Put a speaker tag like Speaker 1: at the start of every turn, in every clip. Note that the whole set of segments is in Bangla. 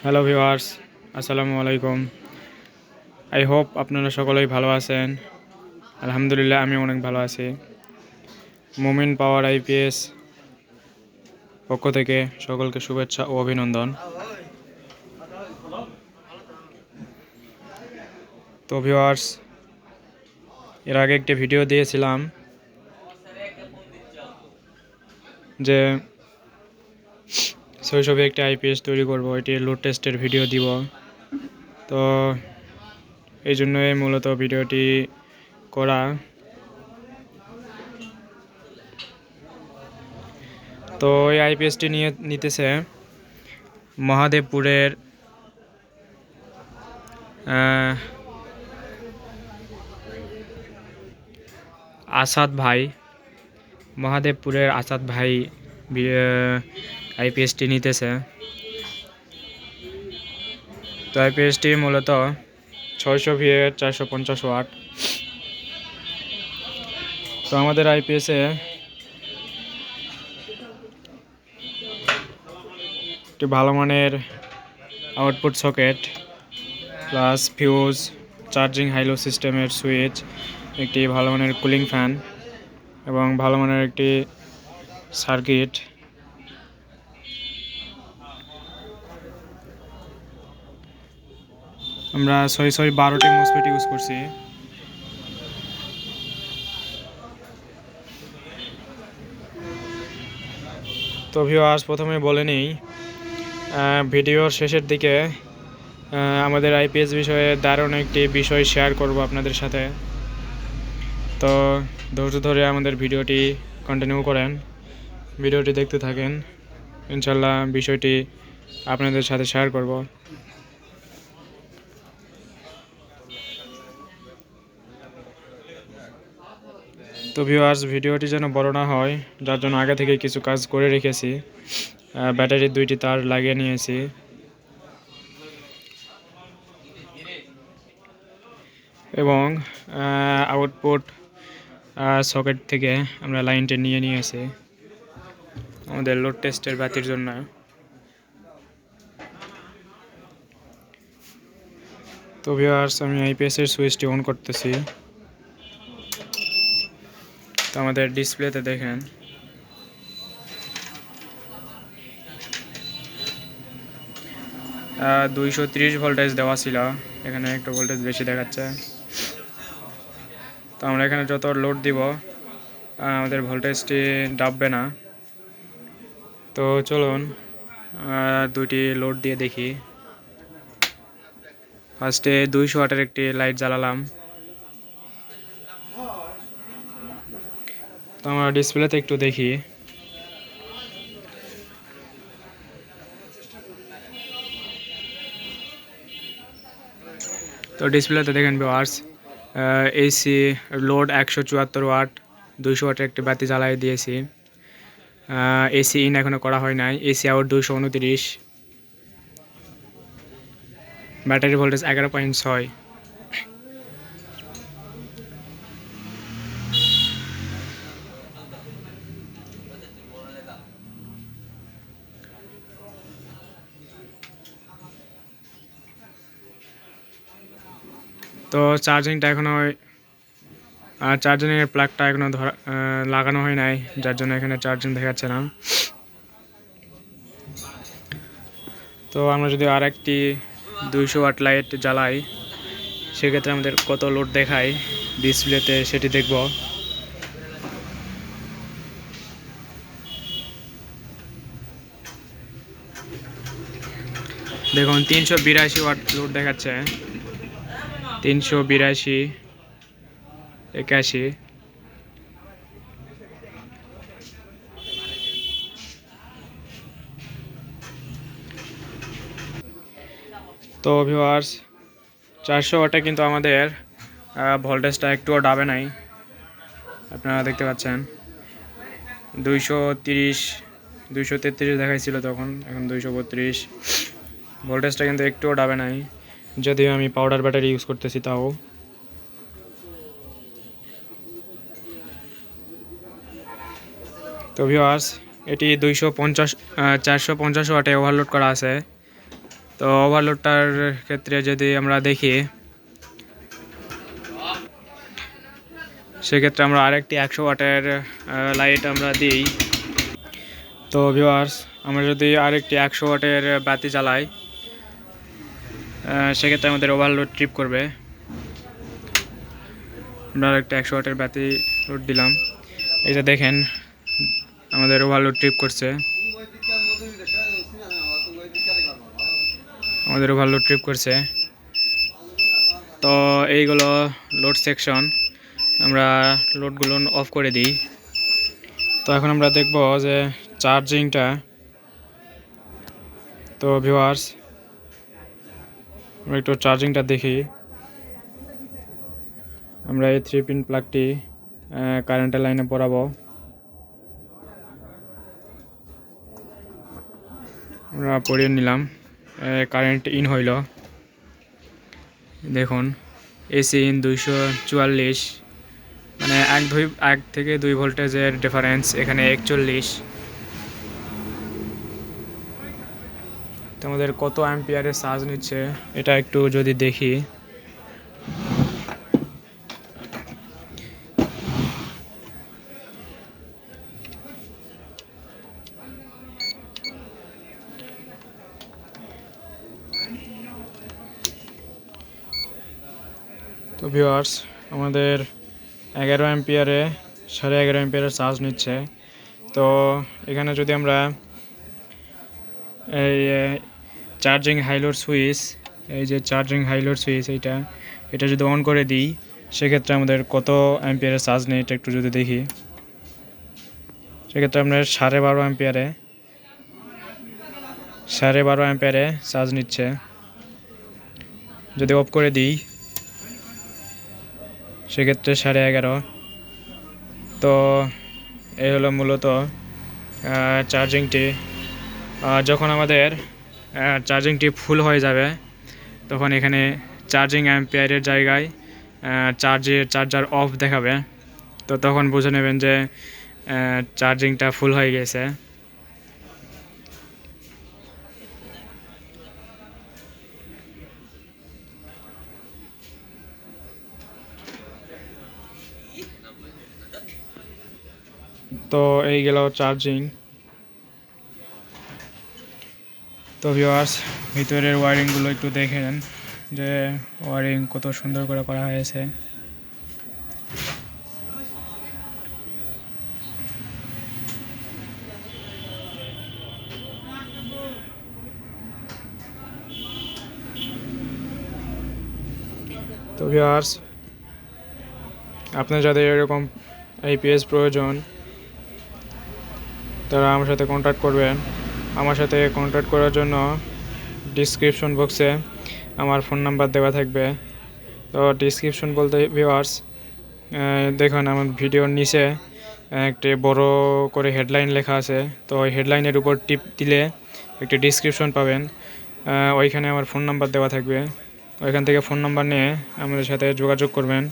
Speaker 1: হ্যালো ভিউয়ার্স, আসসালামু আলাইকুম। আই হোপ আপনারা সকলেই ভালো আছেন। আলহামদুলিল্লাহ আমি অনেক ভালো আছি। মুমিন পাওয়ার আইপিএস পক্ষ থেকে সকলকে শুভেচ্ছা ও অভিনন্দন। তো ভিউয়ার্স, এর আগে একটি ভিডিও দিয়েছিলাম যে শৈশবে একটি আইপিএস তৈরি করব, এটি লোড টেস্টের ভিডিও দিব। তো এই জন্যই মূলত ভিডিওটি করা। তো এই আইপিএসটি নিতেছে মহাদেবপুরের আসাদ ভাই, মহাদেবপুরের আসাদ ভাই আইপিএসটি নিতেছে। তো আইপিএসটি মূলত 600 ভিএ 450 ওয়াট। তো আমাদের আইপিএসে একটি ভালো মানের output socket plus fuse, charging high low সিস্টেমের সুইচ, একটি ভালো মানের কুলিং ফ্যান এবং ভালো মানের একটি সার্কিট। আমরা 612টি মসফেট ইউজ করছি। তো ভিউয়ার্স, প্রথমে বলে নিই, ভিডিওর শেষের দিকে আমাদের আইপিএস বিষয়ে দারুণ একটি বিষয় শেয়ার করব আপনাদের সাথে। তো ধৈর্য ধরে আমাদের ভিডিওটি কন্টিনিউ করেন, ভিডিওটি দেখতে থাকেন, ইনশাল্লাহ বিষয়টি আপনাদের সাথে শেয়ার করব। তো ভিউয়ার্স, ভিডিওটি যেন বড় না হয়, যার জন্য আগে থেকে কিছু কাজ করে রেখেছি। ব্যাটারির 2টি তার লাগিয়ে নিয়েছি এবং আউটপুট সকেট থেকে আমরা লাইনটি নিয়ে নিয়েছি আমাদের লোড টেস্টের বাতির জন্য। তো ভিউয়ার্স, আমি আইপিএসের সুইচটি অন করতেছি। তো আমাদের ডিসপ্লেতে দেখেন 230 ভোল্টেজ দেওয়া ছিল, এখানে একটু ভোল্টেজ বেশি দেখাচ্ছে। তো আমরা এখানে যত লোড দিব আমাদের ভোল্টেজটি ডাববে না। তো চলুন 2টি লোড দিয়ে দেখি। ফার্স্টে 200 ওয়াটের একটি লাইট জ্বালালাম। তো আমরা ডিসপ্লেতে একটু দেখি। তো ডিসপ্লেতে দেখেন ভিউয়ার্স, এসি লোড 174 ওয়াট, 200 ওয়াটের একটি বাতি জ্বালাই দিয়েছি। এসি ইন এখনও করা হয় নাই। AC out 229, battery voltage 11.6। তো চার্জিংটা এখনও চার্জিংয়ের প্লাগটা এখনও লাগানো হয় নাই, যার জন্য এখানে চার্জিং দেখাচ্ছে না। তো আমরা যদি আর একটি 200 ওয়াট লাইট জ্বালাই, সেক্ষেত্রে আমাদের কত লোড দেখায় ডিসপ্লেতে সেটি দেখব। দেখুন 382 ওয়াট লোড দেখাচ্ছে, 382, 81। তো ভিউয়ার্স, 400 ওয়াটে কিন্তু আমাদের ভোল্টেজটা একটুও ডাবে নাই, আপনারা দেখতে পাচ্ছেন। 230, 233 দেখাইছিল তখন, এখন 232। ভোল্টেজটা কিন্তু একটুও ডাবে নাই, যদিও আমি পাউডার ব্যাটারি ইউজ করতেছি তাও। তো ভিউয়ার্স, এটি 450 ওয়াটে ওভারলোড করা আছে। তো ওভারলোডটার ক্ষেত্রে যদি আমরা দেখি, সেক্ষেত্রে আমরা আরেকটি 100 ওয়াটের লাইট আমরা দিই। তো ভিউয়ার্স, আমরা যদি আরেকটি 100 ওয়াটের বাতি জ্বালাই, সেক্ষেত্রে আমাদের ওভারলোড ট্রিপ করবে। আমরা আরেকটি 100 ওয়াটের বাতি লোড দিলাম, এই যে দেখেন আমাদের ওভারলোড ট্রিপ করছে, তো এইগুলো লোড সেকশন, আমরা লোডগুলো অফ করে দিই। তো এখন আমরা দেখব যে চার্জিংটা। তো ভিউয়ার্স, আমরা একটু চার্জিংটা দেখি। আমরা এই 3 পিন প্লাগটি কারেন্টের লাইনে পরাবো। আমরা পরিয়ে নিলাম, কারেন্ট ইন হইল। দেখুন এসি ইন 244, মানে 1 থেকে 2 ভোল্টেজের ডিফারেন্স, এখানে 41। তো আমাদের কত অ্যাম্পিয়ারের চার্জ নিচ্ছে এটা একটু যদি দেখি। তো ভিউয়ার্স, আমাদের 11 অ্যাম্পিয়ারে 11.5 অ্যাম্পিয়ারের চার্জ নিচ্ছে। তো এখানে যদি আমরা এই চার্জিং হাইলোড সুইচ, এই যে চার্জিং হাইলোড সুইচ, এটা যদি অন করে দিই, সেক্ষেত্রে আমাদের কত অ্যাম্পিয়ারের চার্জ নেই এটা একটু যদি দেখি। সেক্ষেত্রে আপনার 12.5 অ্যাম্পিয়ারে চার্জ নিচ্ছে। যদি অফ করে দিই, সেক্ষেত্রে 11.5। তো এই হলো মূলত চার্জিংটি। যখন আমাদের চার্জিংটি ফুল হয়ে যাবে, তখন এখানে চার্জিং অ্যাম্পিয়ারের জায়গায় চার্জার অফ দেখাবে। তো তখন বুঝে নেবেন যে চার্জিংটা ফুল হয়ে গেছে। তো এই গেল চার্জিং। তো ভিউয়ার্স, ভিতরের ওয়ারিংগুলো একটু দেখেন যে ওয়ারিং কত সুন্দর করে করা হয়েছে। তো ভিউয়ার্স, আপনার যাদের এরকম আইপিএস প্রয়োজন, তারা আমার সাথে কন্ট্যাক্ট করবেন। আমার সাথে কন্ট্যাক্ট করার জন্য ডিসক্রিপশন বক্সে আমার ফোন নাম্বার দেওয়া থাকবে। তো ডিসক্রিপশন বলতে ভিউয়ার্স, দেখুন আমার ভিডিওর নিচে একটি বড় করে হেডলাইন লেখা আছে। তো ওই হেডলাইনের উপর টিপ দিলে একটি ডিসক্রিপশন পাবেন, ওইখানে আমার ফোন নাম্বার দেওয়া থাকবে। ওইখান থেকে ফোন নাম্বার নিয়ে আমাদের সাথে যোগাযোগ করবেন।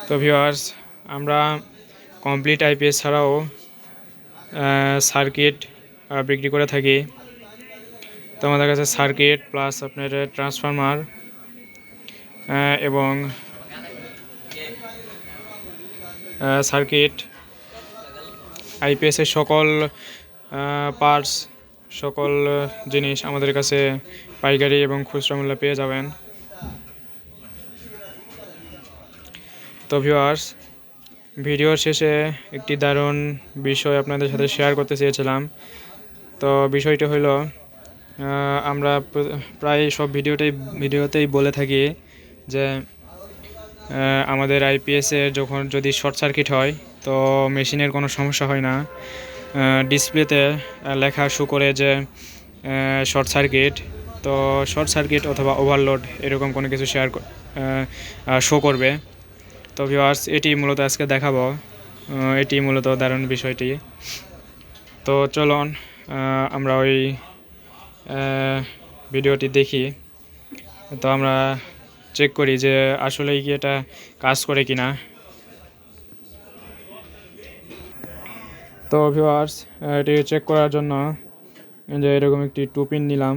Speaker 1: তো ভিউয়ার্স, আমরা কমপ্লিট আইপিএস ছাড়াও সার্কিট বিক্রি করে থাকি। তো আমাদের কাছে সার্কিট প্লাস আপনার ট্রান্সফরমার এবং সার্কিট, আইপিএসের সকল পার্টস, সকল জিনিস আমাদের কাছে পাইকারি এবং খুচরা মূল্যে পেয়ে যাবেন। তো ভিউয়ার্স, ভিডিওর শেষে একটি দারুণ বিষয় আপনাদের সাথে শেয়ার করতে চেয়েছিলাম। তো বিষয়টি হলো, আমরা প্রায় সব ভিডিওতেই বলে থাকি যে আমাদের আইপিএসের যদি শর্ট সার্কিট হয়, তো মেশিনের কোনো সমস্যা হয় না। ডিসপ্লেতে লেখা শো করে যে শর্ট সার্কিট, তো শর্ট সার্কিট অথবা ওভারলোড এরকম কোনো কিছু শো করবে। তো ভিউয়ার্স, এটি মূলত আজকে দেখাবো, এটি মূলত দারুণ বিষয়টি। তো চলুন আমরা ওই ভিডিওটি দেখি। তো আমরা চেক করি যে আসলেই কি এটা কাজ করে কিনা। তো ভিউয়ার্স, এটি চেক করার জন্য যে এরকম একটি টুপিন নিলাম,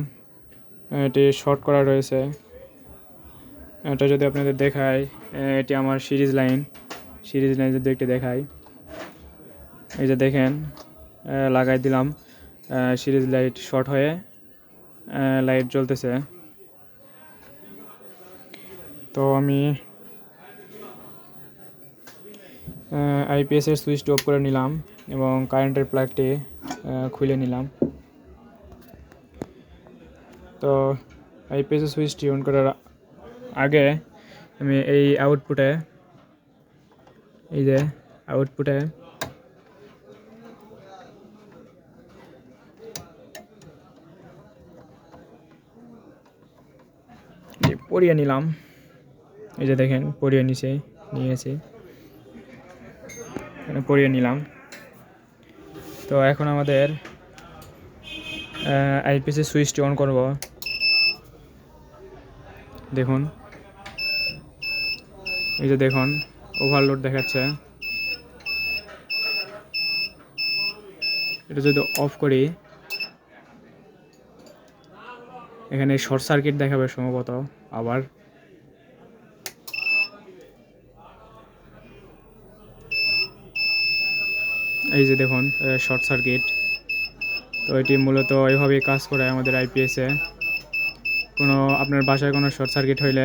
Speaker 1: এটি শর্ট করা রয়েছে। এটা যদি আপনাদের দেখায়, এটি আমার সিরিজ লাইন যদি একটি দেখাই, এই যে দেখেন লাগাই দিলাম, সিরিজ লাইট শর্ট হয়ে লাইট জ্বলতেছে। তো আমি আইপিএসের সুইচটি অফ করে নিলাম এবং কারেন্টের প্লাগটি খুলে নিলাম। তো আইপিএসের সুইচটি অন করার আগে আমি এই আউটপুটে পরিয়ে নিলাম। এই যে দেখেন পরিয়ে নিয়েছি, পরিয়ে নিলাম। তো এখন আমাদের আইপিএসের সুইচটি অন করব। দেখুন, এই যে দেখুন ওভারলোড দেখাচ্ছে। এটা যদি অফ করি, এখানে শর্ট সার্কিট দেখাবে সম্ভবত। আবার এই যে দেখুন শর্ট সার্কিট। তো এটি মূলত এভাবেই কাজ করে আমাদের আইপিএসে। আপনার বাসায় কোনো শর্ট সার্কিট হইলে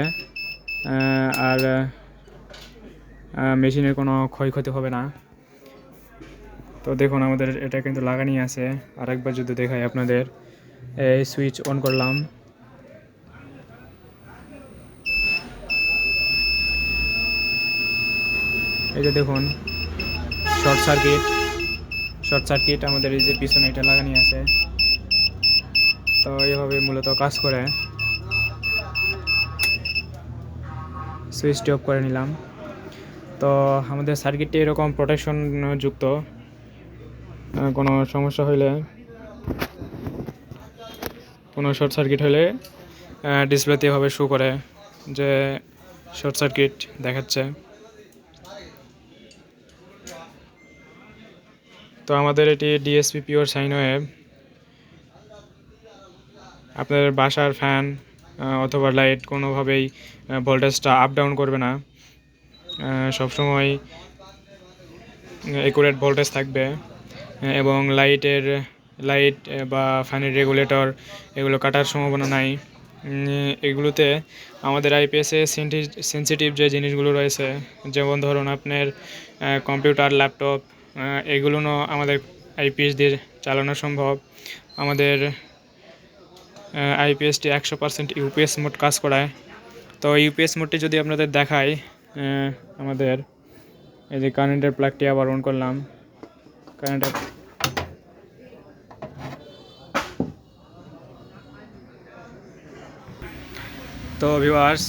Speaker 1: আর মেশিনের কোনো ক্ষয়ক্ষতি হবে না। তো দেখুন আমাদের এটা কিন্তু লাগানি আছে। আরেকবার যদি দেখাই আপনাদের, এই সুইচ অন করলাম, এই যে দেখুন শর্ট সার্কিট আমাদের এই যে পিছনে এটা লাগানি আছে। তো এইভাবে মূলত কাজ করে। সুইচটি অফ করে নিলাম। তো আমাদের সার্কিটটি এরকম প্রোটেকশন যুক্ত। কোনো সমস্যা হইলে, কোনো শর্ট সার্কিট হলে ডিসপ্লেতে এভাবে শো করে যে শর্ট সার্কিট দেখাচ্ছে। তো আমাদের এটি ডিএসপি পিওর সাইন ওয়েভ। আপনার বাসার ফ্যান অথবা লাইট কোনোভাবেই ভোল্টেজটা আপ ডাউন করবে না, সবসময় একুরেট ভোল্টেজ থাকবে। এবং লাইট বা ফ্যানের রেগুলেটর এগুলো কাটার সম্ভাবনা নাই। এগুলোতে আমাদের আইপিএসে সেন্সিটিভ যে জিনিসগুলো রয়েছে, যেমন ধরুন আপনার কম্পিউটার, ল্যাপটপ, এগুলো আমাদের আইপিএস দিয়ে চালানো সম্ভব। আমাদের আইপিএসটি 100% ইউপিএস মোড কাজ করায়। তো ইউপিএস মোডটি যদি আপনাদের দেখায়, আমাদের এই যে কারেন্টের প্লাগটি আবার অন করলাম, তো ভিউয়ার্স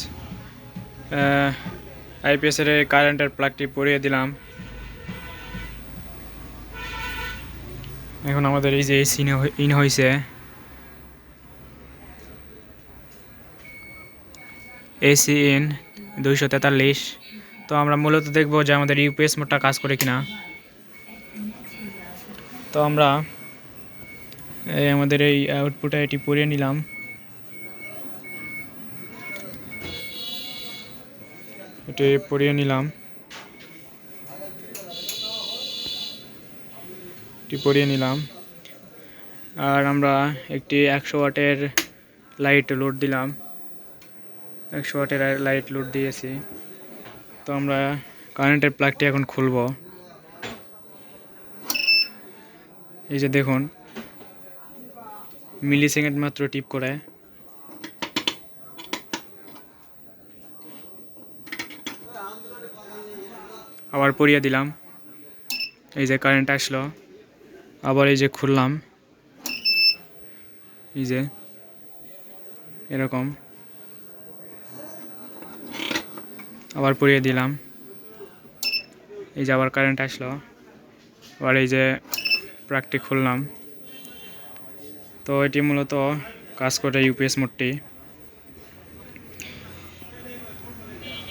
Speaker 1: আইপিএসের কারেন্টের প্লাগটি পরিয়ে দিলাম। এখন আমাদের এই যে সিনে ইন হয়েছে, এসি ইন 243। তো আমরা মূলত দেখব যে আমাদের ইউপিএস মোডটা কাজ করে কিনা। তো আমরা আমাদের এই আউটপুটে এটি পরিয়ে নিলাম। আর আমরা একটি 100 ওয়াটের লাইট লোড দিলাম, 100 ওয়াটের লাইট লোড দিয়েছি। তো আমরা কারেন্টের প্লাগটি এখন খুলব। এই যে দেখুন মিলি সেকেন্ড মাত্র টিপ করে। আবার পরিয়ে দিলাম, এই যে কারেন্ট আসলো। আবার এই যে খুললাম, এই যে এরকম। আবার পরিয়ে দিলাম, এই যে আবার কারেন্ট আসলো। আবার এই যে প্লাগটি খুললাম। তো এটি মূলত কাজ করে ইউপিএস মোডটি।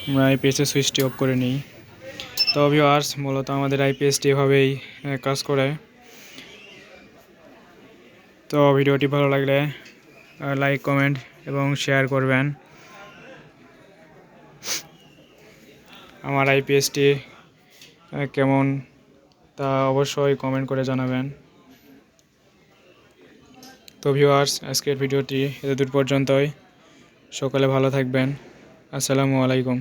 Speaker 1: আমরা আইপিএসের সুইচটি অফ করে নিই। তো ভিউয়ার্স মূলত আমাদের আইপিএসটি এভাবেই কাজ করে। তো ভিডিওটি ভালো লাগলে লাইক কমেন্ট এবং শেয়ার করবেন। আমার আইপিএসটি কেমন তা অবশ্যই কমেন্ট করে জানাবেন। তো ভিউয়ার্স, আজকের ভিডিওটি এতদূর পর্যন্তই। সকলে ভালো থাকবেন। আসসালামু আলাইকুম।